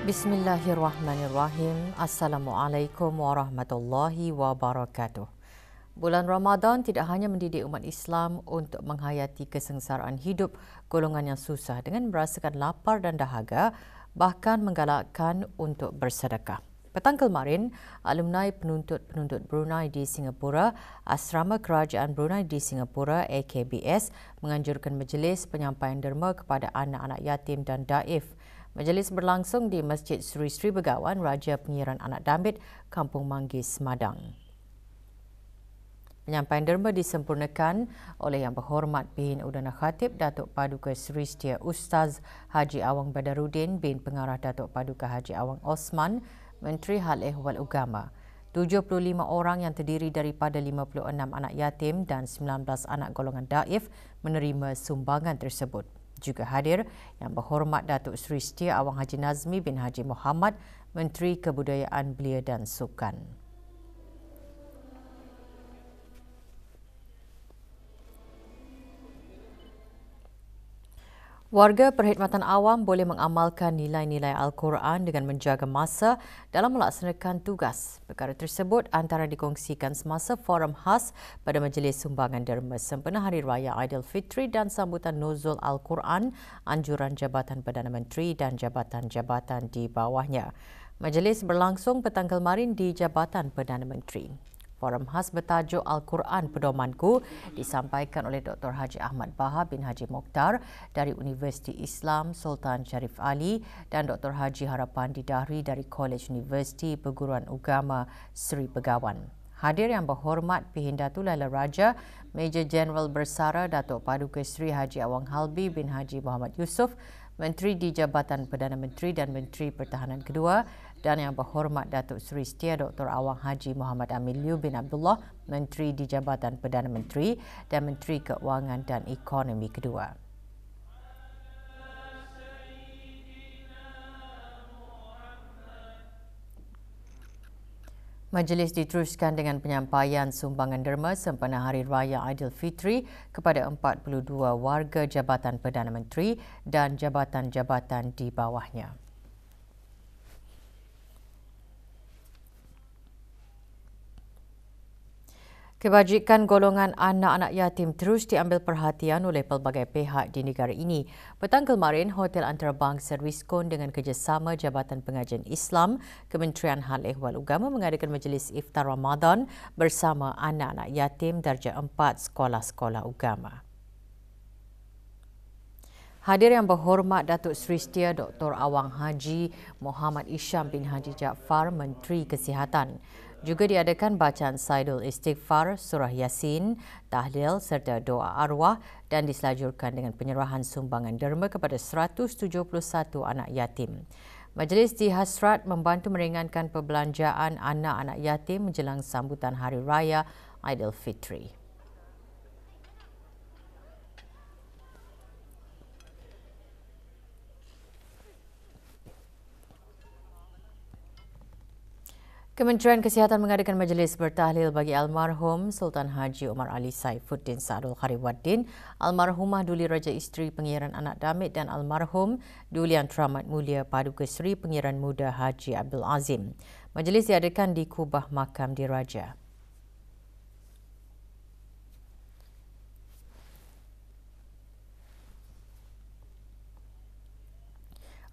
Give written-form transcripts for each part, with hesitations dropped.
Bismillahirrahmanirrahim. Assalamualaikum warahmatullahi wabarakatuh. Bulan Ramadan tidak hanya mendidik umat Islam untuk menghayati kesengsaraan hidup golongan yang susah dengan merasakan lapar dan dahaga, bahkan menggalakkan untuk bersedekah. Petang kemarin, alumni penuntut Brunei di Singapura, Asrama Kerajaan Brunei di Singapura AKBS menganjurkan majlis penyampaian derma kepada anak-anak yatim dan daif. Majlis berlangsung di Masjid Sri Sri Begawan Raja Pengiran Anak Damit, Kampung Manggis, Madang. Penyampaian derma disempurnakan oleh Yang Berhormat Bin Udana Khatib Datuk Paduka Seri Setia Ustaz Haji Awang Badarudin bin Pengarah Datuk Paduka Haji Awang Osman, Menteri Hal Ehwal Agama. 75 orang yang terdiri daripada 56 anak yatim dan 19 anak golongan daif menerima sumbangan tersebut. Juga hadir Yang Berhormat Datuk Seri Setia Awang Haji Nazmi bin Haji Muhammad, Menteri Kebudayaan Belia dan Sukan. Warga perkhidmatan awam boleh mengamalkan nilai-nilai Al-Quran dengan menjaga masa dalam melaksanakan tugas. Perkara tersebut antara dikongsikan semasa forum khas pada Majlis Sumbangan Derma sempena Hari Raya Aidilfitri dan sambutan Nuzul Al-Quran, anjuran Jabatan Perdana Menteri dan jabatan-jabatan di bawahnya. Majlis berlangsung petang kemarin di Jabatan Perdana Menteri. Forum khas bertajuk Al-Quran Pedomanku disampaikan oleh Dr. Haji Ahmad Baha bin Haji Mokhtar dari Universiti Islam Sultan Sharif Ali dan Dr. Haji Harapan Didahri dari Kolej Universiti Perguruan Agama Sri Begawan. Hadir Yang Berhormat P.Datuk Laila Raja, Major Jeneral Bersara Datuk Paduka Seri Haji Awang Halbi bin Haji Muhammad Yusof, Menteri di Jabatan Perdana Menteri dan Menteri Pertahanan Kedua, dan Yang Berhormat Datuk Seri Setia Dr. Awang Haji Muhammad Amin Liu bin Abdullah, Menteri di Jabatan Perdana Menteri dan Menteri Keuangan dan Ekonomi Kedua. Majlis diteruskan dengan penyampaian sumbangan derma sempena Hari Raya Aidilfitri kepada 42 warga Jabatan Perdana Menteri dan jabatan-jabatan di bawahnya. Kebajikan golongan anak-anak yatim terus diambil perhatian oleh pelbagai pihak di negara ini. Petang kemarin, Hotel Antarabangsa Rizkon dengan kerjasama Jabatan Pengajian Islam, Kementerian Hal Ehwal Agama mengadakan majlis iftar Ramadan bersama anak-anak yatim darjah 4 sekolah-sekolah agama. Hadir Yang Berhormat Datuk Seri Setia Dr. Awang Haji Muhammad Isham bin Haji Jaafar, Menteri Kesihatan. Juga diadakan bacaan Saidul Istighfar, Surah Yasin, tahlil serta doa arwah dan diselajurkan dengan penyerahan sumbangan derma kepada 171 anak yatim. Majlis dihasrat membantu meringankan perbelanjaan anak-anak yatim menjelang sambutan Hari Raya Aidilfitri. Kementerian Kesihatan mengadakan majlis bertahlil bagi almarhum Sultan Haji Umar Ali Saifuddin Saadul Khariwaddin, almarhumah Duli Raja Isteri Pengiran Anak Damit dan almarhum Duli Yang Teramat Mulia Paduka Seri Pengiran Muda Haji Abdul Azim. Majlis diadakan di Kubah Makam Diraja.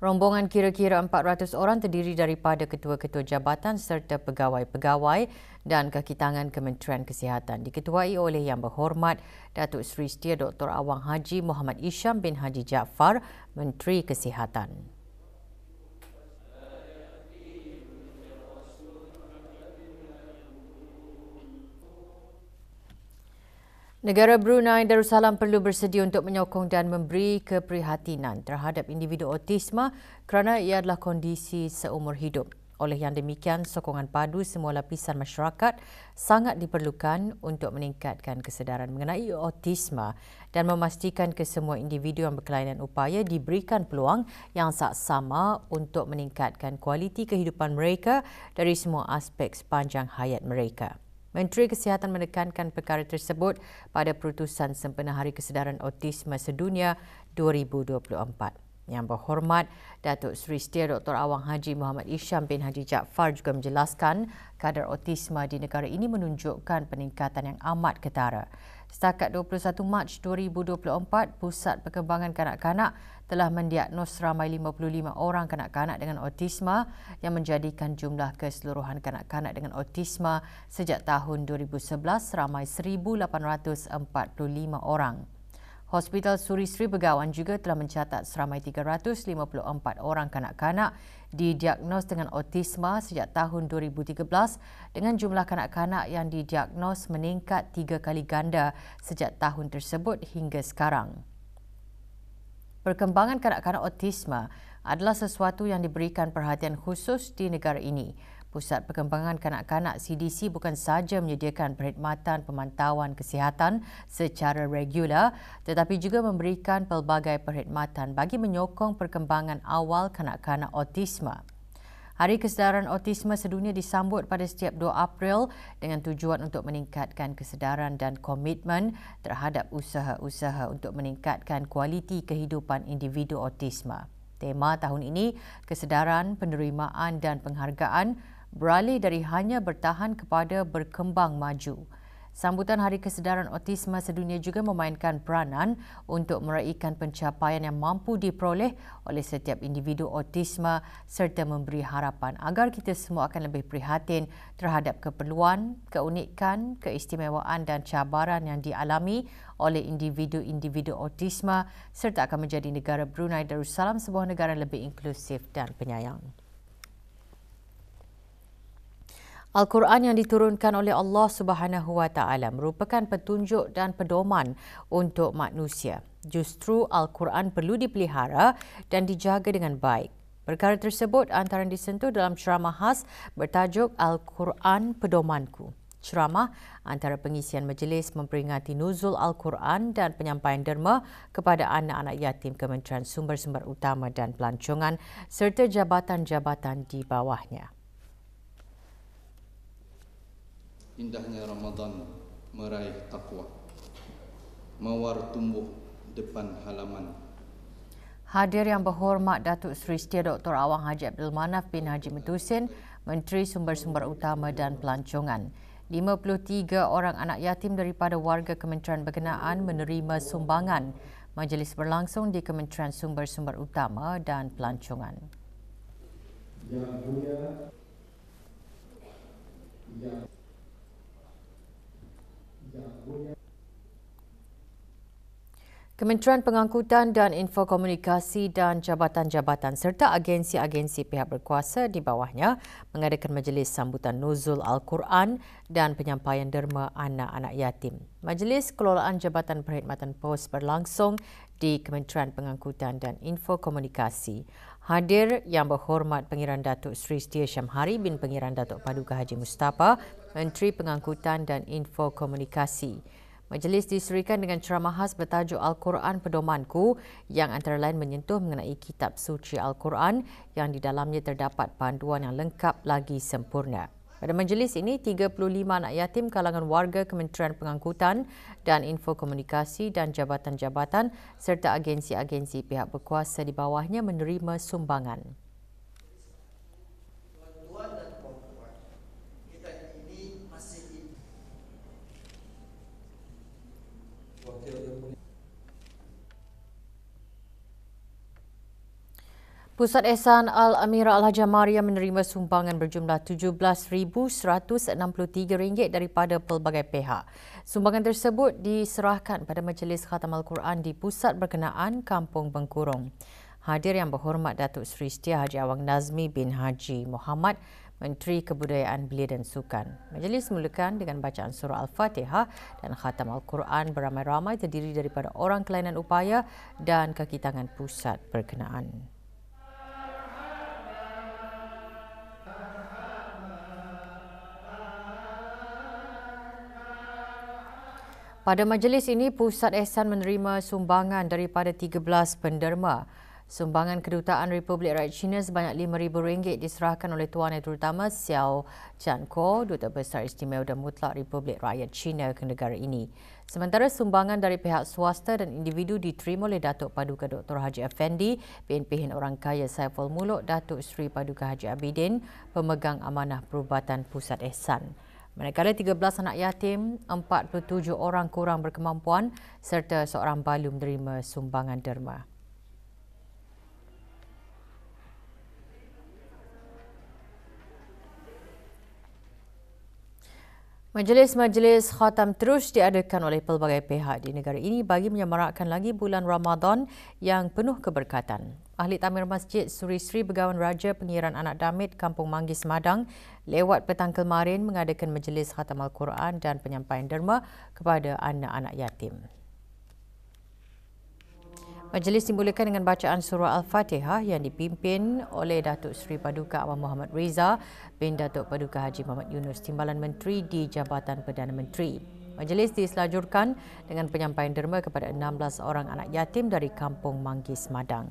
Rombongan kira-kira 400 orang terdiri daripada ketua-ketua jabatan serta pegawai-pegawai dan kaki tangan Kementerian Kesihatan diketuai oleh Yang Berhormat Datuk Seri Setia Dr. Awang Haji Muhammad Isham bin Haji Jaafar, Menteri Kesihatan. Negara Brunei Darussalam perlu bersedia untuk menyokong dan memberi keprihatinan terhadap individu autisma kerana ia adalah kondisi seumur hidup. Oleh yang demikian, sokongan padu semua lapisan masyarakat sangat diperlukan untuk meningkatkan kesedaran mengenai autisma dan memastikan kesemua individu yang berkelainan upaya diberikan peluang yang saksama untuk meningkatkan kualiti kehidupan mereka dari semua aspek sepanjang hayat mereka. Menteri Kesihatan menekankan perkara tersebut pada perutusan sempena Hari Kesedaran Autisme Sedunia 2024. Yang Berhormat Datuk Seri Setia Dr. Awang Haji Muhammad Isham bin Haji Jaafar juga menjelaskan kadar autisma di negara ini menunjukkan peningkatan yang amat ketara. Setakat 21 Mac 2024, Pusat Perkembangan Kanak-kanak telah mendiagnos ramai 55 orang kanak-kanak dengan autisma yang menjadikan jumlah keseluruhan kanak-kanak dengan autisma sejak tahun 2011 ramai 1,845 orang. Hospital Suri Sri Begawan juga telah mencatat seramai 354 orang kanak-kanak didiagnos dengan autisma sejak tahun 2013 dengan jumlah kanak-kanak yang didiagnos meningkat 3 kali ganda sejak tahun tersebut hingga sekarang. Perkembangan kanak-kanak autisma adalah sesuatu yang diberikan perhatian khusus di negara ini. Pusat Perkembangan Kanak-kanak CDC bukan sahaja menyediakan perkhidmatan pemantauan kesihatan secara regular tetapi juga memberikan pelbagai perkhidmatan bagi menyokong perkembangan awal kanak-kanak autisma. Hari Kesedaran Autisma Sedunia disambut pada setiap 2 April dengan tujuan untuk meningkatkan kesedaran dan komitmen terhadap usaha-usaha untuk meningkatkan kualiti kehidupan individu autisma. Tema tahun ini, kesedaran, penerimaan dan penghargaan, beralih dari hanya bertahan kepada berkembang maju. Sambutan Hari Kesedaran Autisma Sedunia juga memainkan peranan untuk meraihkan pencapaian yang mampu diperoleh oleh setiap individu autisma serta memberi harapan agar kita semua akan lebih prihatin terhadap keperluan, keunikan, keistimewaan dan cabaran yang dialami oleh individu-individu autisma serta akan menjadi negara Brunei Darussalam sebuah negara lebih inklusif dan penyayang. Al-Quran yang diturunkan oleh Allah Subhanahu Wa Taala merupakan petunjuk dan pedoman untuk manusia. Justru Al-Quran perlu dipelihara dan dijaga dengan baik. Perkara tersebut antara yang disentuh dalam ceramah khas bertajuk Al-Quran Pedomanku. Ceramah antara pengisian majlis memperingati nuzul Al-Quran dan penyampaian derma kepada anak-anak yatim Kementerian Sumber-Sumber Utama dan Pelancongan serta jabatan-jabatan di bawahnya. Indahnya Ramadan meraih takwa, mawar tumbuh depan halaman. Hadir Yang Berhormat Datuk Seri Setia Dr. Awang Haji Abdul Manaf bin Haji Mutusin, Menteri Sumber-Sumber Utama dan Pelancongan. 53 orang anak yatim daripada warga kementerian berkenaan menerima sumbangan. Majlis berlangsung di Kementerian Sumber-Sumber Utama dan Pelancongan. Kementerian Pengangkutan dan Infokomunikasi dan jabatan-jabatan serta agensi-agensi pihak berkuasa di bawahnya mengadakan majlis sambutan nuzul Al-Quran dan penyampaian derma anak-anak yatim. Majlis Kelolaan Jabatan Perkhidmatan Pos berlangsung di Kementerian Pengangkutan dan Infokomunikasi. Hadir Yang Berhormat Pengiran Datuk Seri Setia Syamhari bin Pengiran Datuk Paduka Haji Mustafa, Menteri Pengangkutan dan Infokomunikasi. Majlis diserikan dengan ceramah khas bertajuk Al-Quran Pedomanku yang antara lain menyentuh mengenai kitab suci Al-Quran yang di dalamnya terdapat panduan yang lengkap lagi sempurna. Pada majlis ini, 35 anak yatim kalangan warga Kementerian Pengangkutan dan Infokomunikasi dan jabatan-jabatan serta agensi-agensi pihak berkuasa di bawahnya menerima sumbangan. Pusat Ehsan Al-Amirah Al-Hajjah Maria menerima sumbangan berjumlah RM17,163 daripada pelbagai pihak. Sumbangan tersebut diserahkan pada Majlis Khatam Al-Quran di pusat berkenaan Kampung Bengkurong. Hadir Yang Berhormat Datuk Seri Setia Haji Awang Nazmi bin Haji Muhammad, Menteri Kebudayaan Belia dan Sukan. Majlis mulakan dengan bacaan surah Al-Fatihah dan Khatam Al-Quran beramai-ramai terdiri daripada orang kelainan upaya dan kaki tangan pusat berkenaan. Pada majlis ini, Pusat Ehsan menerima sumbangan daripada 13 penderma. Sumbangan Kedutaan Republik Rakyat China sebanyak RM5,000 diserahkan oleh Tuan Yang Terutama Xiao Jianguo, Duta Besar Istimewa dan Mutlak Republik Rakyat China ke negara ini. Sementara sumbangan dari pihak swasta dan individu diterima oleh Datuk Paduka Dr. Haji Effendi, PNP Orang Kaya Saiful Muluk, Datuk Seri Paduka Haji Abidin, Pemegang Amanah Perubatan Pusat Ehsan. Manakala 13 anak yatim, 47 orang kurang berkemampuan serta seorang balu menerima sumbangan derma. Majlis-majlis khatam terus diadakan oleh pelbagai pihak di negara ini bagi menyemarakkan lagi bulan Ramadan yang penuh keberkatan. Ahli Tamir Masjid Suri Sri Begawan Raja Pengiran Anak Damit Kampung Manggis Madang lewat petang kemarin mengadakan majlis khatam Al-Quran dan penyampaian derma kepada anak-anak yatim. Majlis dimulakan dengan bacaan surah Al-Fatihah yang dipimpin oleh Datuk Seri Paduka Awang Muhammad Reza bin Datuk Paduka Haji Muhammad Yunus, Timbalan Menteri di Jabatan Perdana Menteri. Majlis diselajurkan dengan penyampaian derma kepada 16 orang anak yatim dari Kampung Manggis Madang.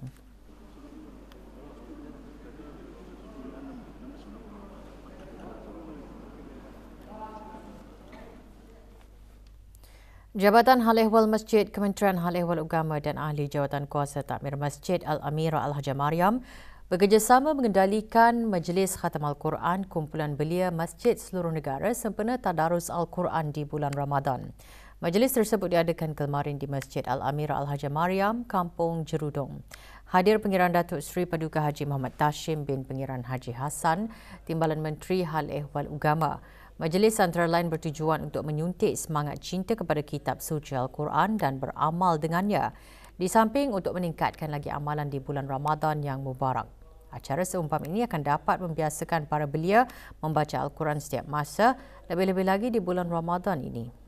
Jabatan Hal Ehwal Masjid, Kementerian Hal Ehwal Agama dan Ahli Jawatan Kuasa Takmir Masjid Al-Amirah Al-Hajah Mariam bekerjasama mengendalikan Majlis Khatam Al-Quran kumpulan belia masjid seluruh negara sempena Tadarus Al-Quran di bulan Ramadan. Majlis tersebut diadakan kemarin di Masjid Al-Amirah Al-Hajah Mariam, Kampung Jerudong. Hadir Pengiran Datuk Seri Paduka Haji Muhammad Tashim bin Pengiran Haji Hassan, Timbalan Menteri Hal Ehwal Agama. Majlis antara lain bertujuan untuk menyuntik semangat cinta kepada kitab suci Al-Quran dan beramal dengannya, di samping untuk meningkatkan lagi amalan di bulan Ramadan yang mubarak. Acara seumpam ini akan dapat membiasakan para belia membaca Al-Quran setiap masa, lebih-lebih lagi di bulan Ramadan ini.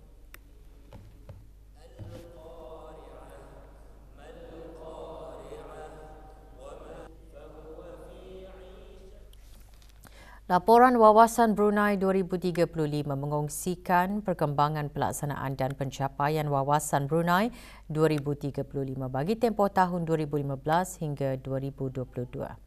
Laporan Wawasan Brunei 2035 mengongsikan perkembangan pelaksanaan dan pencapaian Wawasan Brunei 2035 bagi tempoh tahun 2015 hingga 2022.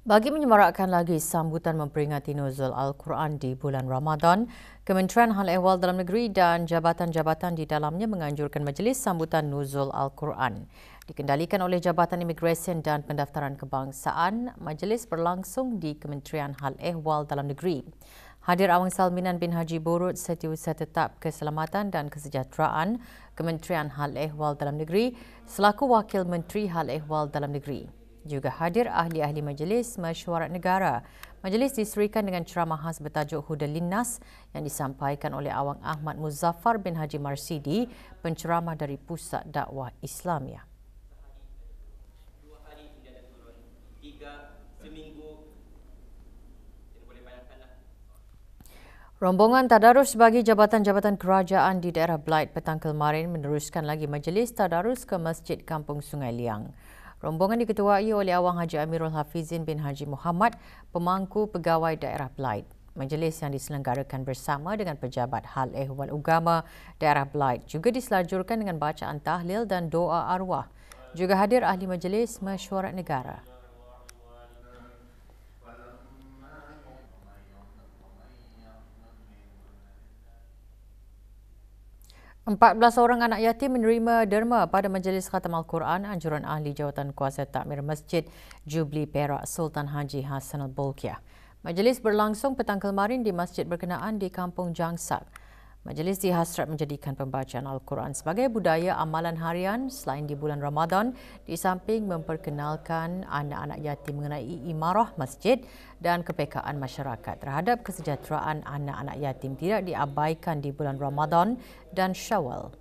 Bagi menyemarakkan lagi sambutan memperingati nuzul Al-Quran di bulan Ramadan, Kementerian Hal Ehwal Dalam Negeri dan jabatan-jabatan di dalamnya menganjurkan majlis sambutan nuzul Al-Quran. Dikendalikan oleh Jabatan Imigresen dan Pendaftaran Kebangsaan, majlis berlangsung di Kementerian Hal Ehwal Dalam Negeri. Hadir Awang Salminan bin Haji Borut, Setiausaha Tetap Keselamatan dan Kesejahteraan Kementerian Hal Ehwal Dalam Negeri selaku Wakil Menteri Hal Ehwal Dalam Negeri. Juga hadir ahli-ahli Majlis Mesyuarat Negara. Majlis diserikan dengan ceramah khas bertajuk Huda Linnas yang disampaikan oleh Awang Ahmad Muzaffar bin Haji Marsidi, penceramah dari Pusat Dakwah Islamiyah. 2 hari tidak ada turun, 3 seminggu. Kita boleh bayangkanlah. Rombongan tadarus bagi jabatan-jabatan kerajaan di daerah Blight petang kemarin meneruskan lagi majlis tadarus ke Masjid Kampung Sungai Liang. Rombongan diketuai oleh Awang Haji Amirul Hafizin bin Haji Muhammad, pemangku pegawai daerah Blight. Majlis yang diselenggarakan bersama dengan pejabat Hal Ehwal Agama daerah Blight juga diselajurkan dengan bacaan tahlil dan doa arwah. Juga hadir ahli Majlis Mesyuarat Negara. 14 orang anak yatim menerima derma pada Majlis Khatam Al-Quran anjuran Ahli Jawatan Kuasa Takmir Masjid Jubli Perak Sultan Haji Hassan Al-Bolkiah. Majlis berlangsung petang kemarin di masjid berkenaan di Kampung Jangsak. Majlis dihasrat menjadikan pembacaan Al-Quran sebagai budaya amalan harian selain di bulan Ramadan, di samping memperkenalkan anak-anak yatim mengenai imarah masjid dan kepekaan masyarakat terhadap kesejahteraan anak-anak yatim tidak diabaikan di bulan Ramadan dan Syawal.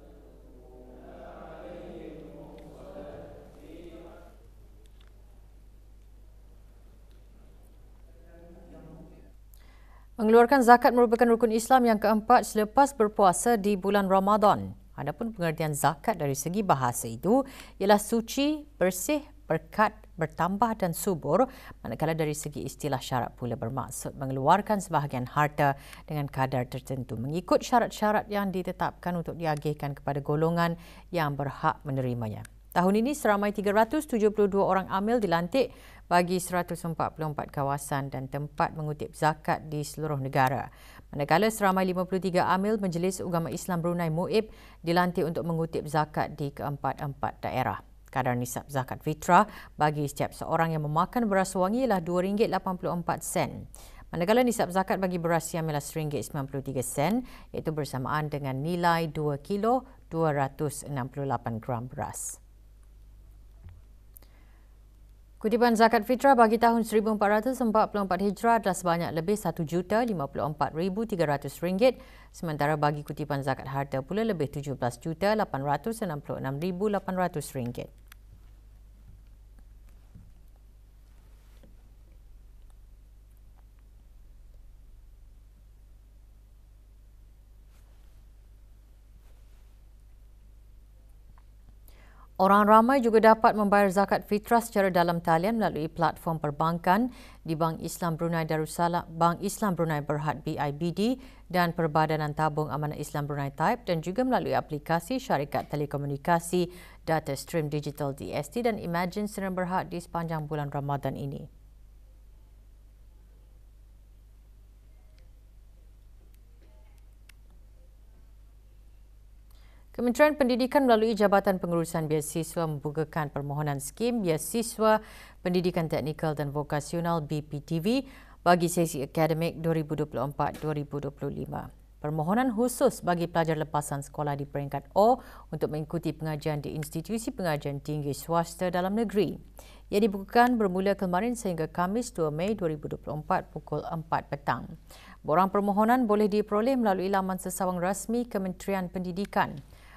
Mengeluarkan zakat merupakan rukun Islam yang keempat selepas berpuasa di bulan Ramadan. Adapun pengertian zakat dari segi bahasa itu ialah suci, bersih, berkat, bertambah dan subur, manakala dari segi istilah syarat pula bermaksud mengeluarkan sebahagian harta dengan kadar tertentu mengikut syarat-syarat yang ditetapkan untuk diagihkan kepada golongan yang berhak menerimanya. Tahun ini seramai 372 orang amil dilantik bagi 144 kawasan dan tempat mengutip zakat di seluruh negara. Manakala seramai 53 amil Majlis Ugama Islam Brunei MUIB dilantik untuk mengutip zakat di keempat-empat daerah. Kadar nisab zakat fitrah bagi setiap seorang yang memakan beras wangi ialah RM2.84. Manakala nisab zakat bagi beras siam ialah RM1.93, iaitu bersamaan dengan nilai 2 kilo 268 gram beras. Kutipan zakat fitrah bagi tahun 1444 Hijrah adalah sebanyak lebih RM1,054,300, sementara bagi kutipan zakat harta pula lebih RM17,866,800. Orang ramai juga dapat membayar zakat fitrah secara dalam talian melalui platform perbankan di Bank Islam Brunei Darussalam, Bank Islam Brunei Berhad BIBD dan Perbadanan Tabung Amanah Islam Brunei Taib, dan juga melalui aplikasi syarikat telekomunikasi Data Stream Digital DST dan Imagine Sdn Berhad di sepanjang bulan Ramadan ini. Kementerian Pendidikan melalui Jabatan Pengurusan Biasiswa membukakan permohonan skim Biasiswa Pendidikan Teknikal dan Vokasional BPTV bagi sesi akademik 2024-2025. Permohonan khusus bagi pelajar lepasan sekolah di peringkat O untuk mengikuti pengajian di institusi pengajian tinggi swasta dalam negeri. Ia dibukukan bermula kemarin sehingga Khamis 2 Mei 2024 pukul 4 petang. Borang permohonan boleh diperoleh melalui laman sesawang rasmi Kementerian Pendidikan.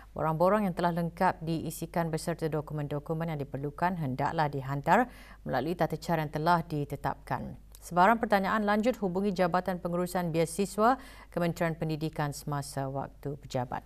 Borang-borang yang telah lengkap diisikan beserta dokumen-dokumen yang diperlukan hendaklah dihantar melalui tata cara yang telah ditetapkan. Sebarang pertanyaan lanjut hubungi Jabatan Pengurusan Biasiswa Kementerian Pendidikan semasa waktu pejabat.